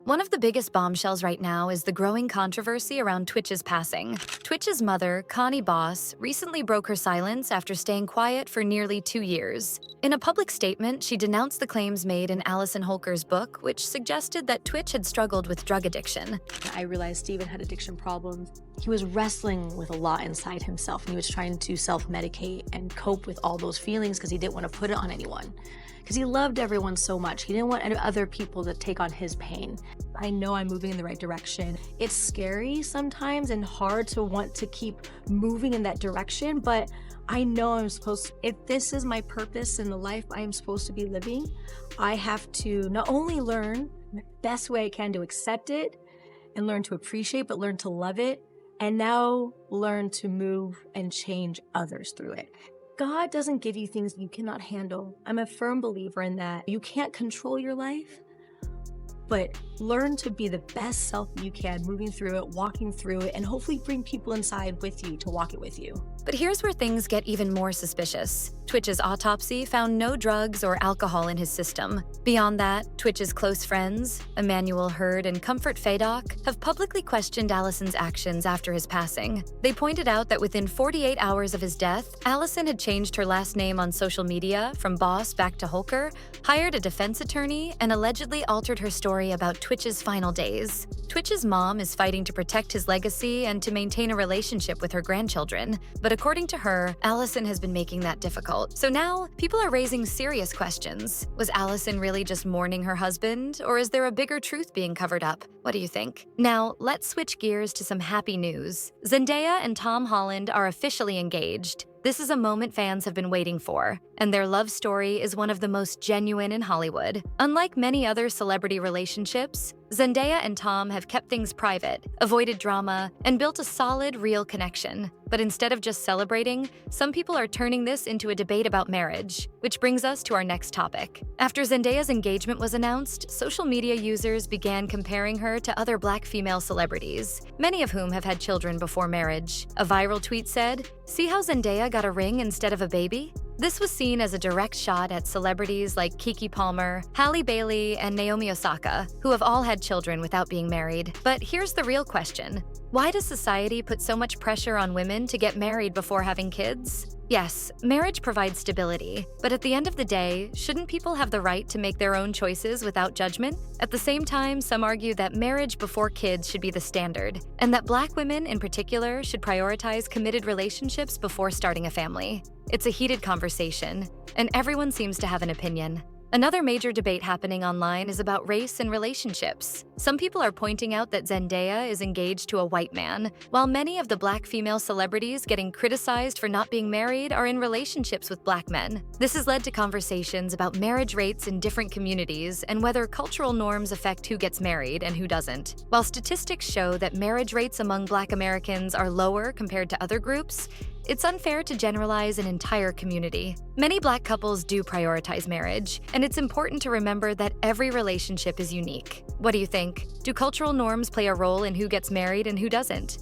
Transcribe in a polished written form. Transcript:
One of the biggest bombshells right now is the growing controversy around Twitch's passing. Twitch's mother, Connie Boss, recently broke her silence after staying quiet for nearly 2 years. In a public statement, she denounced the claims made in Allison Holker's book, which suggested that Twitch had struggled with drug addiction. I realized Steven had addiction problems. He was wrestling with a lot inside himself, and he was trying to self-medicate and cope with all those feelings because he didn't want to put it on anyone. Because he loved everyone so much. He didn't want other people to take on his pain. I know I'm moving in the right direction. It's scary sometimes and hard to want to keep moving in that direction, but I know I'm supposed to. If this is my purpose in the life I am supposed to be living, I have to not only learn the best way I can to accept it and learn to appreciate, but learn to love it, and now learn to move and change others through it. God doesn't give you things you cannot handle. I'm a firm believer in that. You can't control your life, but learn to be the best self you can, moving through it, walking through it, and hopefully bring people inside with you to walk it with you. But here's where things get even more suspicious. Twitch's autopsy found no drugs or alcohol in his system. Beyond that, Twitch's close friends, Emmanuel Hurd and Comfort Faydock, have publicly questioned Allison's actions after his passing. They pointed out that within 48 hours of his death, Allison had changed her last name on social media from Boss back to Holker, hired a defense attorney, and allegedly altered her story about Twitch's final days. Twitch's mom is fighting to protect his legacy and to maintain a relationship with her grandchildren, but according to her, Allison has been making that difficult. So now, people are raising serious questions. Was Allison really just mourning her husband, or is there a bigger truth being covered up? What do you think? Now, let's switch gears to some happy news. Zendaya and Tom Holland are officially engaged. This is a moment fans have been waiting for, and their love story is one of the most genuine in Hollywood. Unlike many other celebrity relationships, Zendaya and Tom have kept things private, avoided drama, and built a solid, real connection. But instead of just celebrating, some people are turning this into a debate about marriage, which brings us to our next topic. After Zendaya's engagement was announced, social media users began comparing her to other Black female celebrities, many of whom have had children before marriage. A viral tweet said, "See how Zendaya got a ring instead of a baby?" This was seen as a direct shot at celebrities like Keke Palmer, Halle Bailey, and Naomi Osaka, who have all had children without being married. But here's the real question. Why does society put so much pressure on women to get married before having kids? Yes, marriage provides stability, but at the end of the day, shouldn't people have the right to make their own choices without judgment? At the same time, some argue that marriage before kids should be the standard, and that Black women in particular should prioritize committed relationships before starting a family. It's a heated conversation, and everyone seems to have an opinion. Another major debate happening online is about race and relationships. Some people are pointing out that Zendaya is engaged to a white man, while many of the Black female celebrities getting criticized for not being married are in relationships with Black men. This has led to conversations about marriage rates in different communities and whether cultural norms affect who gets married and who doesn't. While statistics show that marriage rates among Black Americans are lower compared to other groups, it's unfair to generalize an entire community. Many Black couples do prioritize marriage, and it's important to remember that every relationship is unique. What do you think? Do cultural norms play a role in who gets married and who doesn't?